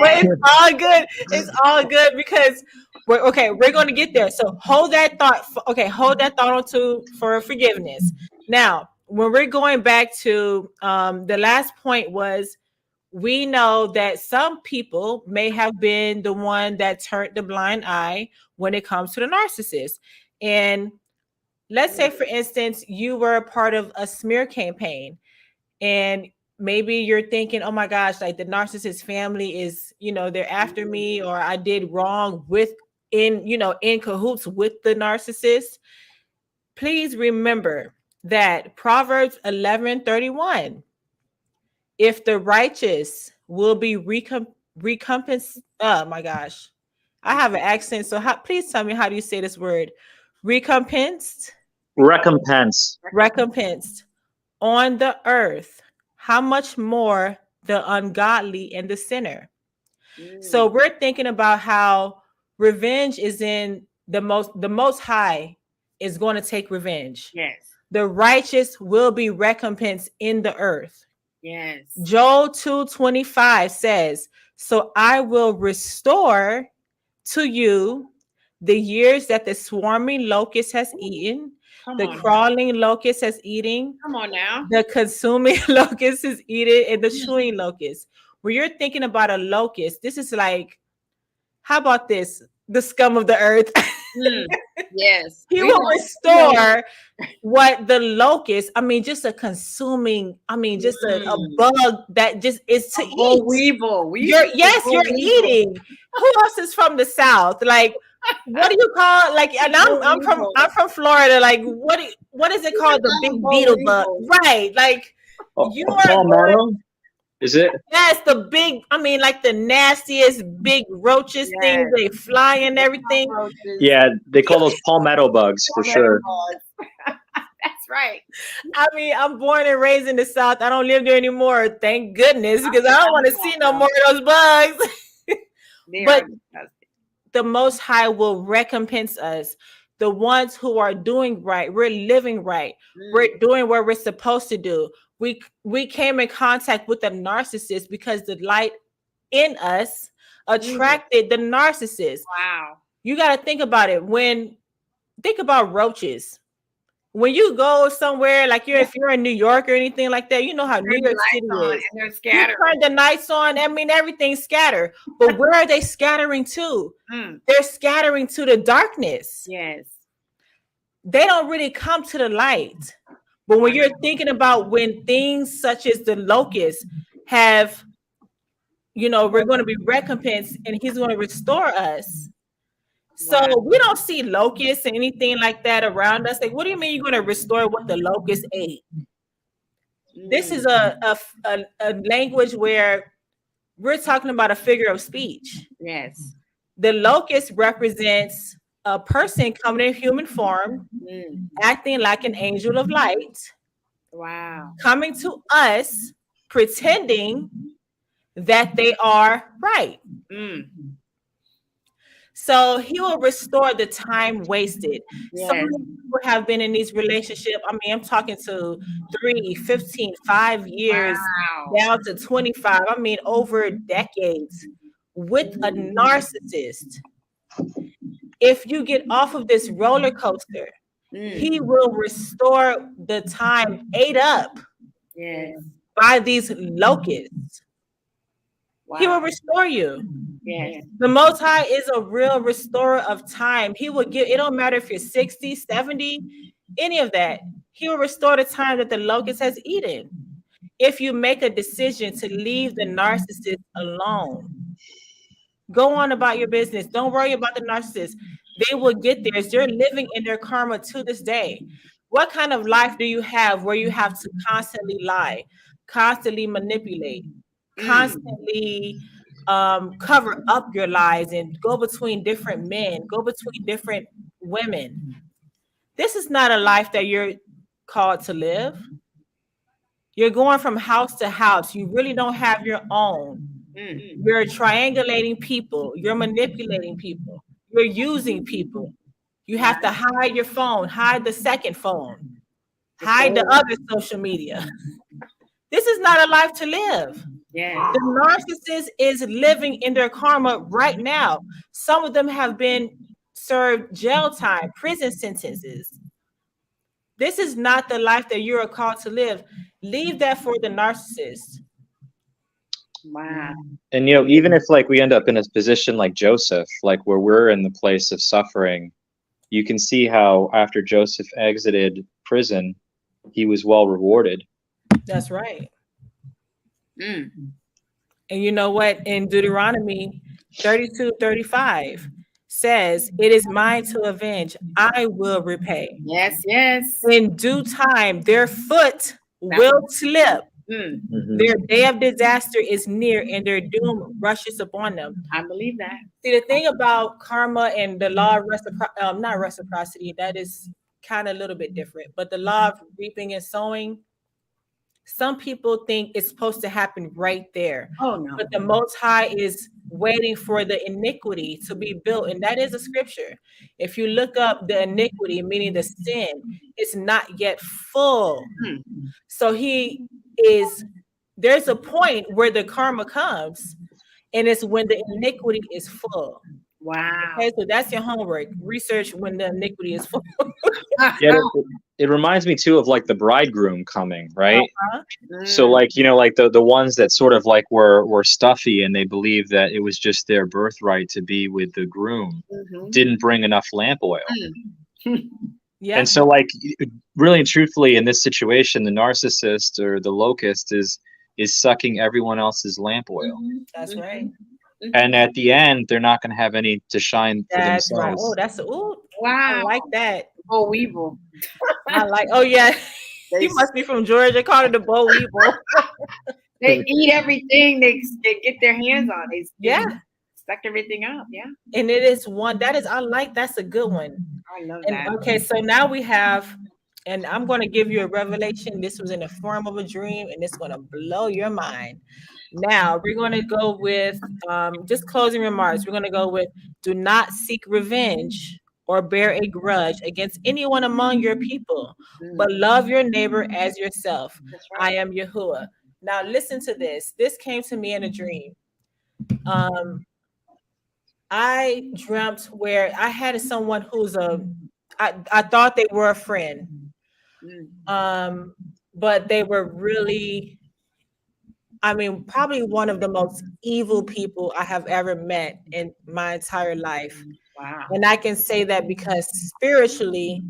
But it's all good. It's all good because We're going to get there. So hold that thought. Hold that thought for forgiveness. Now, when we're going back to the last point was, we know that some people may have been the one that turned the blind eye when it comes to the narcissist. And let's say, for instance, you were a part of a smear campaign, and maybe you're thinking, oh my gosh, like the narcissist family is, they're after me, or I did wrong in cahoots with the narcissist. Please remember that Proverbs 11:31, if the righteous will be recompensed. Oh my gosh, I have an accent. So please tell me, how do you say this word? Recompensed. Recompensed on the earth. How much more the ungodly and the sinner? So we're thinking about how revenge is in the most high is going to take revenge. Yes. The righteous will be recompensed in the earth. Yes. Joel 2:25 says, so I will restore to you the years that the swarming locust has eaten, crawling locust has eaten. Come on now. The consuming locust is eaten, and the chewing locust. When you're thinking about a locust, this is like, how about this? The scum of the earth. Yes. He will restore what the locust, just a consuming, just a bug that just is to eat. Weevil. You're eating. Who else is from the South? Like, what do you call, like, and I'm from Florida. Like, what is it called? The big beetle bug. Right. Like, you are palmetto? Is it? Yes, the big, like the nastiest big roaches things, they fly and everything. Yeah, they call those palmetto bugs for sure. That's right. I'm born and raised in the South. I don't live there anymore, thank goodness, because I don't want to see no more of those bugs. But the Most High will recompense us. The ones who are doing right, we're living right. We're doing what we're supposed to do. We came in contact with the narcissist because the light in us attracted the narcissist. Wow. You got to think about it. Think about roaches. When you go somewhere, like if you're in New York or anything like that, you know how New York City is. And they're scattered. You turn the lights on, everything's scattered. But where are they scattering to? They're scattering to the darkness. Yes. They don't really come to the light. But when you're thinking about when things such as the locust have, we're going to be recompensed and he's going to restore us. So we don't see locusts and anything like that around us. Like, what do you mean you're going to restore what the locust ate? This is a language where we're talking about a figure of speech. Yes. The locust represents a person coming in human form, acting like an angel of light. Wow. Coming to us, pretending that they are right. So he will restore the time wasted. Yes. So many people have been in these relationships. I'm talking to 3, 15, 5 years, down to 25. Over decades with a narcissist. If you get off of this roller coaster, he will restore the time ate up by these locusts. Wow. He will restore you. Yes. The Most High is a real restorer of time. He will give, it don't matter if you're 60, 70, any of that. He will restore the time that the locust has eaten. If you make a decision to leave the narcissist alone, go on about your business. Don't worry about the narcissist. They will get there. They're living in their karma to this day. What kind of life do you have where you have to constantly lie, constantly manipulate, constantly cover up your lies and go between different men, go between different women? This is not a life that you're called to live. You're going from house to house. You really don't have your own. You're triangulating people. You're manipulating people. You're using people. You have to hide your phone, hide the second phone, hide the other social media. This is not a life to live. Yeah. The narcissist is living in their karma right now. Some of them have been served jail time, prison sentences. This is not the life that you are called to live. Leave that for the narcissist. Wow. And you know, even if like we end up in a position like Joseph, like where we're in the place of suffering, you can see how after Joseph exited prison, he was well rewarded. That's right. Mm. And you know what? In Deuteronomy 32:35 says, "It is mine to avenge. I will repay. Yes, yes. In due time, their foot That will slip. mm, Their day of disaster is near, and their doom rushes upon them." I believe that. See, the thing about karma and the law of not reciprocity, that is kind of a little bit different. But the law of reaping and sowing, some people think it's supposed to happen right there. Oh no. But the Most High is waiting for the iniquity to be built. And that is a scripture. If you look up the iniquity, meaning the sin, it's not yet full. Mm. So there's a point where the karma comes, and it's when the iniquity is full. Wow. Okay, so that's your homework. Research when the iniquity is full. Yeah, it reminds me too of like the bridegroom coming, right? Mm. So like, you know, like the ones that sort of like were stuffy and they believed that it was just their birthright to be with the groom, didn't bring enough lamp oil. Yeah. And so like really and truthfully in this situation, the narcissist or the locust is sucking everyone else's lamp oil. That's right. And at the end, they're not going to have any to shine for That's themselves. right. Oh, I Wow. like that. Boll weevil. I like, oh yeah. They, You must be from Georgia. Call it the boll weevil. they eat everything they get their hands on. They Yeah. suck everything up. Yeah. And it is one I like, that's a good one. I love And that. okay, so now we have, and I'm going to give you a revelation. This was in the form of a dream, and it's going to blow your mind. Now we're going to go with just closing remarks. We're going to go with: do not seek revenge or bear a grudge against anyone among your people, but love your neighbor as yourself. That's right. I am Yahuwah. Now listen to this. This came to me in a dream. I dreamt where I had someone who's I thought they were a friend. But they were really, I mean, probably one of the most evil people I have ever met in my entire life. Wow. And I can say that because spiritually,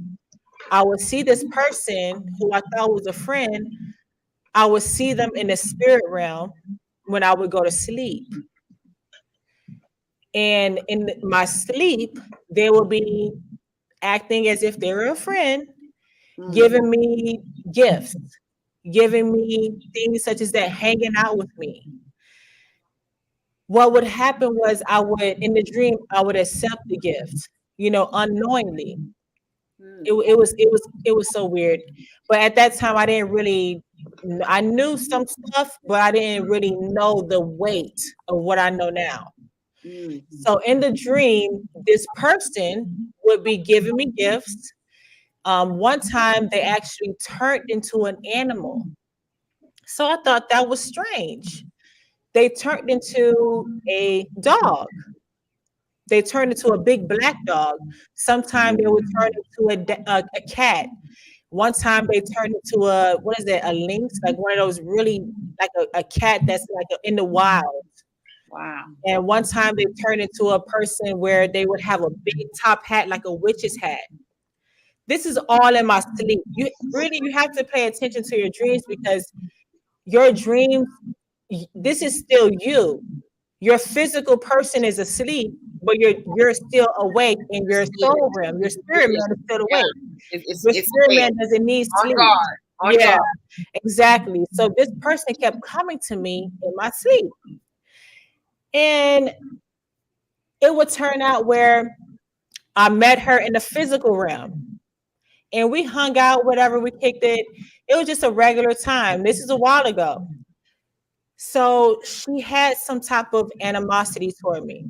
I would see this person who I thought was a friend, I would see them in the spirit realm when I would go to sleep. And in my sleep, they will be acting as if they were a friend, giving me gifts, giving me things such as that, hanging out with me. What would happen was in the dream, I would accept the gift, unknowingly. It was so weird. But at that time, I knew some stuff, but I didn't really know the weight of what I know now. So in the dream, this person would be giving me gifts. One time they actually turned into an animal. So I thought that was strange. They turned into a dog. They turned into a big black dog. Sometimes they would turn into a cat. One time they turned into a lynx, like one of those really, like a cat that's like in the wild. Wow. And one time they turned into a person where they would have a big top hat, like a witch's hat. This is all in my sleep. You have to pay attention to your dreams, because your dreams, this is still you. Your physical person is asleep, but you're still awake in your soul realm. Your spirit man is still awake. Your spirit man doesn't need sleep. Yeah, exactly. So this person kept coming to me in my sleep. And it would turn out where I met her in the physical realm. And we hung out, whatever, we kicked it. It was just a regular time. This is a while ago. So she had some type of animosity toward me.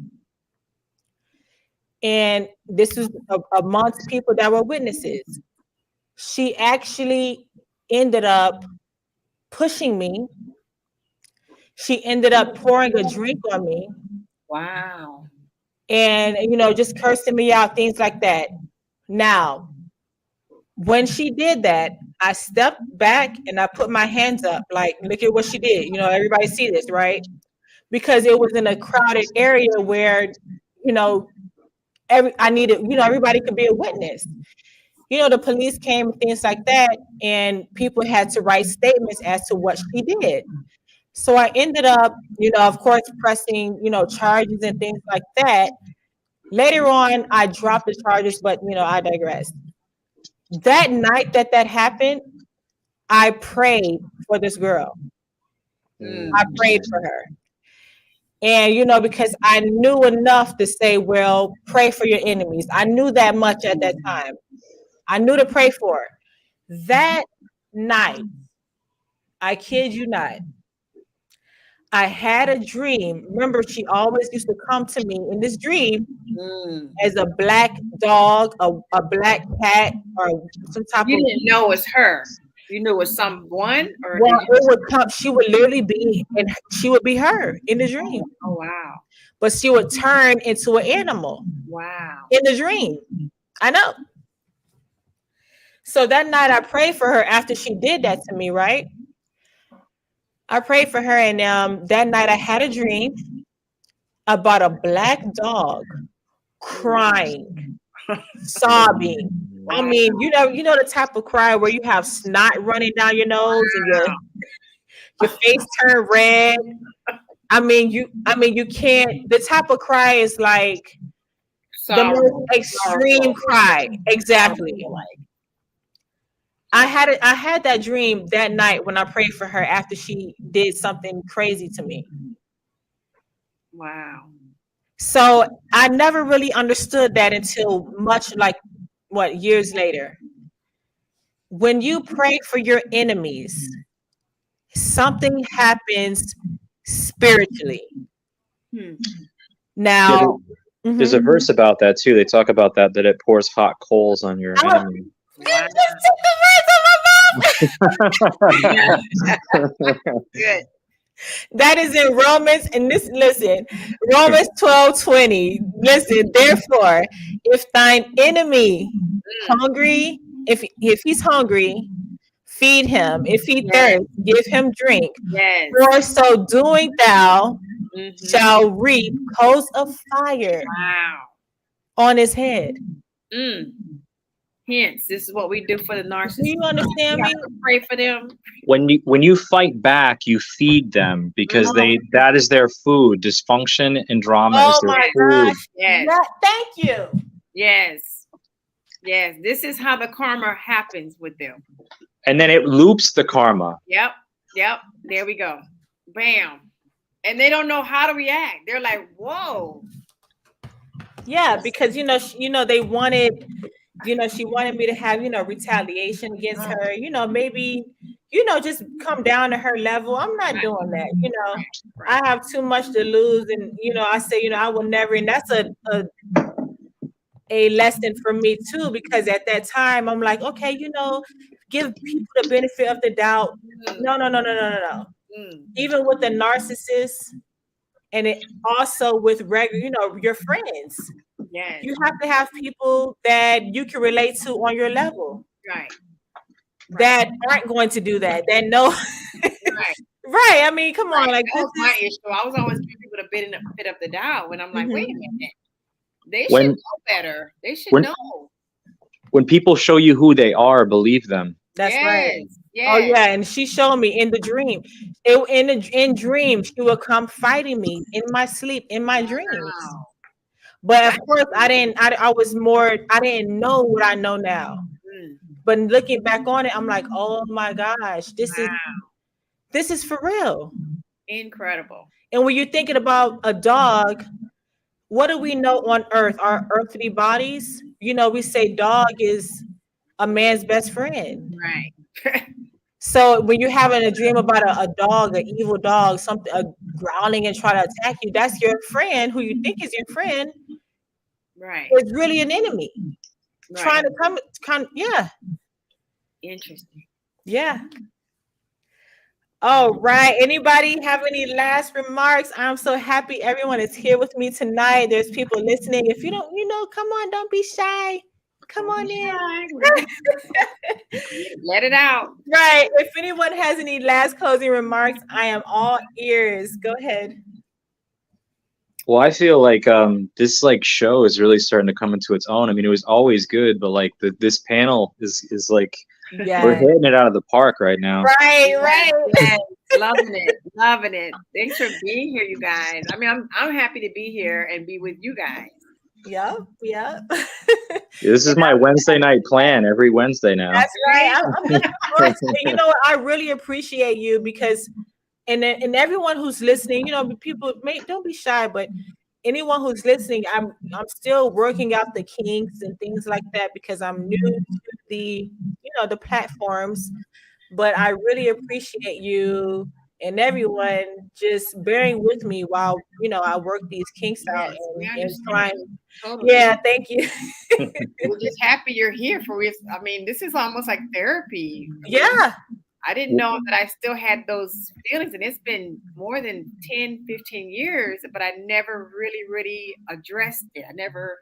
And this was amongst people that were witnesses. She actually ended up pushing me. She ended up pouring a drink on me. Wow. And, just cursing me out, things like that. Now, when she did that, I stepped back and I put my hands up, like, look at what she did. Everybody see this, right? Because it was in a crowded area where, everybody could be a witness. The police came and things like that, and people had to write statements as to what she did. So I ended up, of course, pressing, charges and things like that. Later on, I dropped the charges, but, I digress. That night that happened, I prayed for this girl. I prayed for her. And, because I knew enough to say, well, pray for your enemies. I knew that much at that time. I knew to pray for her. That night, I kid you not, I had a dream. Remember, she always used to come to me in this dream as a black dog, a black cat, or some type You of. didn't know it's her. You knew it was someone, or Well, it would come. She would literally be, and she would be her in the dream. Oh wow! But she would turn into an animal. Wow! In the dream, I know. So that night, I prayed for her after she did that to me. Right? I prayed for her, and that night I had a dream about a black dog crying, sobbing. Wow. I mean, you know the type of cry where you have snot running down your nose and your face turned red. I mean, you can't. The type of cry is like the most extreme cry. Exactly. I had that dream that night when I prayed for her after she did something crazy to me. Wow. So I never really understood that until years later. When you pray for your enemies, something happens spiritually. Now, there's a verse about that too. They talk about that it pours hot coals on your enemy. You just took the words of my mouth. Good. That is in Romans, and listen, Romans 12:20. Listen, therefore, if thine enemy hungry, if he's hungry, feed him. If he thirsts, give him drink. Yes. For so doing thou shall reap coals of fire on his head. Hence, this is what we do for the narcissists. Do you understand me? Pray for them. When you fight back, you feed them because that is their food. Dysfunction and drama is their food. Gosh. Yes. Thank you. Yes. Yes. This is how the karma happens with them. And then it loops the karma. Yep. There we go. Bam. And they don't know how to react. They're like, whoa. Yeah, because they wanted. She wanted me to have, retaliation against her, maybe, just come down to her level. I'm not doing that. I have too much to lose. And, I say, I will never. And that's a lesson for me too, because at that time I'm like, okay, give people the benefit of the doubt. No. Even with the narcissist, and it also with regular, your friends. Yes. You have to have people that you can relate to on your level. Right. That aren't going to do that. That know. Right. Right. I mean, come on. Like, that was my issue. I was always giving people the bit of the doubt when I'm like, wait a minute. They should know better. They should know. When people show you who they are, believe them. That's right. Yes. Oh yeah, and she showed me in the dream. In dreams, she would come fighting me in my sleep, in my dreams. Wow. But of course, I didn't know what I know now. But looking back on it, I'm like, oh my gosh, this is for real. Incredible. And when you're thinking about a dog, what do we know on earth? Our earthly bodies? We say dog is a man's best friend. Right. So when you're having a dream about a dog, an evil dog, something growling and trying to attack you, that's your friend who you think is your friend. Right. It's really an enemy. Right. Trying to come. Yeah. Interesting. Yeah. All right. Anybody have any last remarks? I'm so happy everyone is here with me tonight. There's people listening. If you don't, come on, don't be shy. Come Don't on be in. shy. Let it out. Right. If anyone has any last closing remarks, I am all ears. Go ahead. Well, I feel like this like show is really starting to come into its own. I mean, it was always good, but like this panel is like we're Yeah. hitting it out of the park right now. Right, Yes, right. yes. Loving it. Loving it. Thanks for being here, you guys. I mean, I'm happy to be here and be with you guys. Yep, yep. This is my Wednesday night plan every Wednesday now. That's right. I'm looking forward to it. You know what? I really appreciate you because, and everyone who's listening, people don't be shy, but anyone who's listening, I'm still working out the kinks and things like that because I'm new to the platforms. But I really appreciate you and everyone just bearing with me while I work these kinks out Yes, we and understand. trying. Totally. Yeah, thank you. We're just happy you're here for us. I mean, this is almost like therapy. Yeah. I didn't know that I still had those feelings, and it's been more than 10, 15 years, but I never really addressed it. I never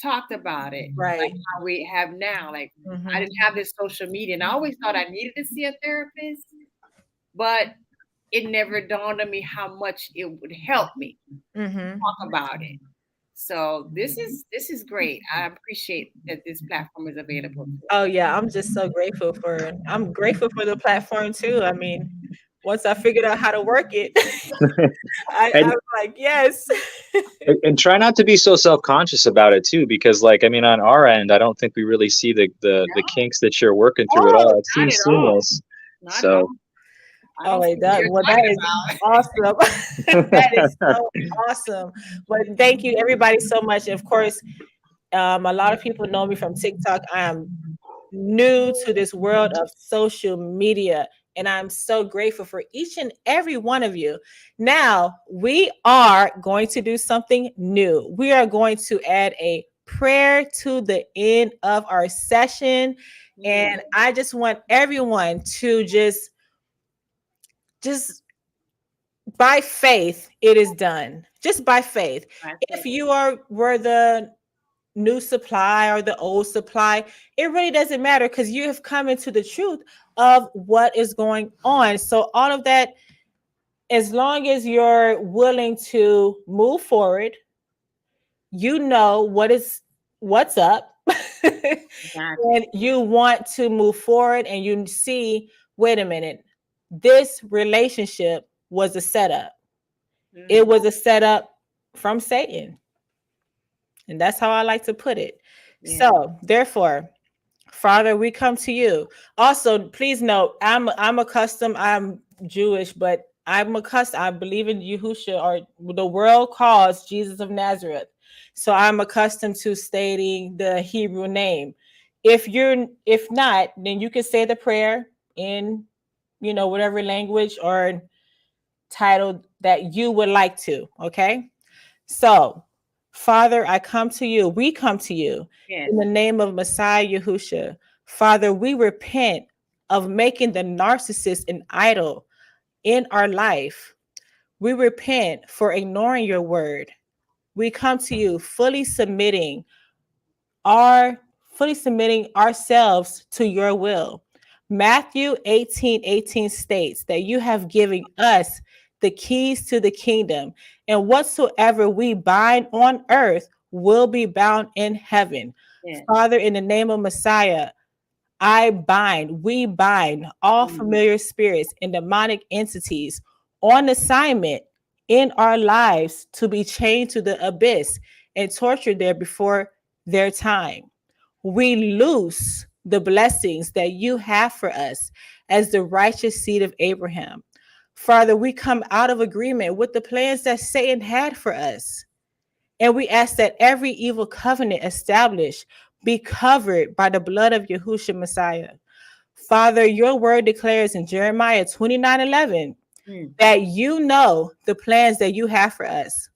talked about it Right. like how we have now. Like, I didn't have this social media, and I always thought I needed to see a therapist, but it never dawned on me how much it would help me talk about it. So this is great. I appreciate that this platform is available. Oh yeah, I'm just so grateful I'm grateful for the platform too. I mean, once I figured out how to work it, I and was like, yes. and try not to be so self-conscious about it too, because like I mean, on our end, I don't think we really see the kinks that you're working through at Oh, all. It Not seems at all. seamless. Not at all. So I don't see what that you're is talking about. awesome. That is so awesome. But thank you everybody so much. Of course, a lot of people know me from TikTok. I am new to this world of social media, and I'm so grateful for each and every one of you. Now, we are going to do something new. We are going to add a prayer to the end of our session, and I just want everyone to just by faith, it is done. Just by faith. If you were the new supply or the old supply, it really doesn't matter because you have come into the truth of what is going on. So all of that, as long as you're willing to move forward, you know what's up. And you want to move forward and you see, wait a minute, this relationship was a setup. It was a setup from Satan. And that's how I like to put it. Yeah. So therefore, Father, we come to you. Also, please note, I'm Jewish, but I believe in Yahusha, or the world calls Jesus of Nazareth. So I'm accustomed to stating the Hebrew name. If not, then you can say the prayer in, whatever language or title that you would like to. Okay. So, Father, I come to you. We come to you in the name of Messiah Yahusha. Father, we repent of making the narcissist an idol in our life. We repent for ignoring your word. We come to you fully submitting ourselves to your will. Matthew 18:18 states that you have given us the keys to the kingdom, and whatsoever we bind on earth will be bound in heaven. Yeah. Father, in the name of Messiah, we bind all familiar spirits and demonic entities on assignment in our lives to be chained to the abyss and tortured there before their time. We loose the blessings that you have for us as the righteous seed of Abraham. Father, we come out of agreement with the plans that Satan had for us. And we ask that every evil covenant established be covered by the blood of Yahushua Messiah. Father, your word declares in Jeremiah 29:11 that you know the plans that you have for us,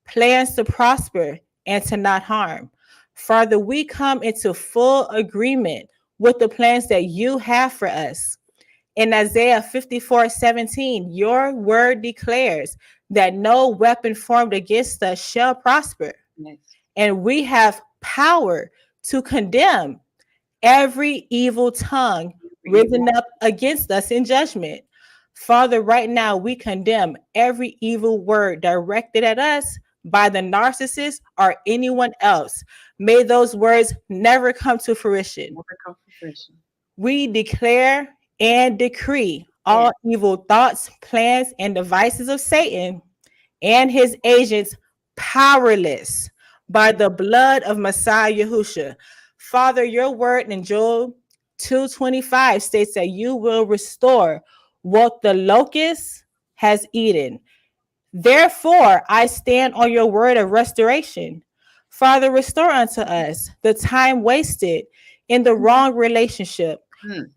plans to prosper and to not harm. Father, we come into full agreement with the plans that you have for us. In Isaiah 54:17, your word declares that no weapon formed against us shall prosper. Yes. And we have power to condemn every evil tongue risen up against us in judgment. Father, right now we condemn every evil word directed at us by the narcissist or anyone else. May those words never come to fruition. Never come to fruition. We declare and decree all evil thoughts, plans, and devices of Satan and his agents powerless by the blood of Messiah Yahushua. Father, your word in Joel 2:25 states that you will restore what the locust has eaten. Therefore, I stand on your word of restoration. Father, restore unto us the time wasted in the wrong relationship.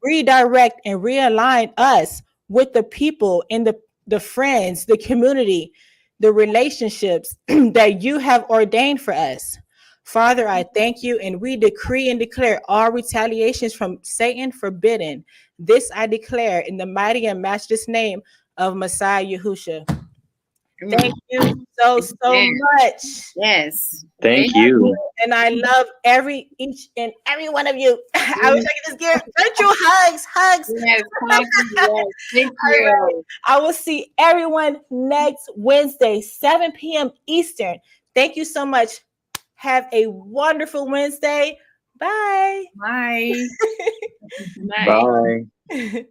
Redirect and realign us with the people in the friends, the community, the relationships that you have ordained for us. Father, I thank you, and we decree and declare all retaliations from Satan forbidden. This I declare in the mighty and matchless name of Messiah Yahushua. Thank you so much. Yes. Thank you. And I love each and every one of you. I wish I could just give virtual hugs. Yes, yes. Thank you. Right. I will see everyone next Wednesday, 7 p.m. Eastern. Thank you so much. Have a wonderful Wednesday. Bye. Bye. Bye.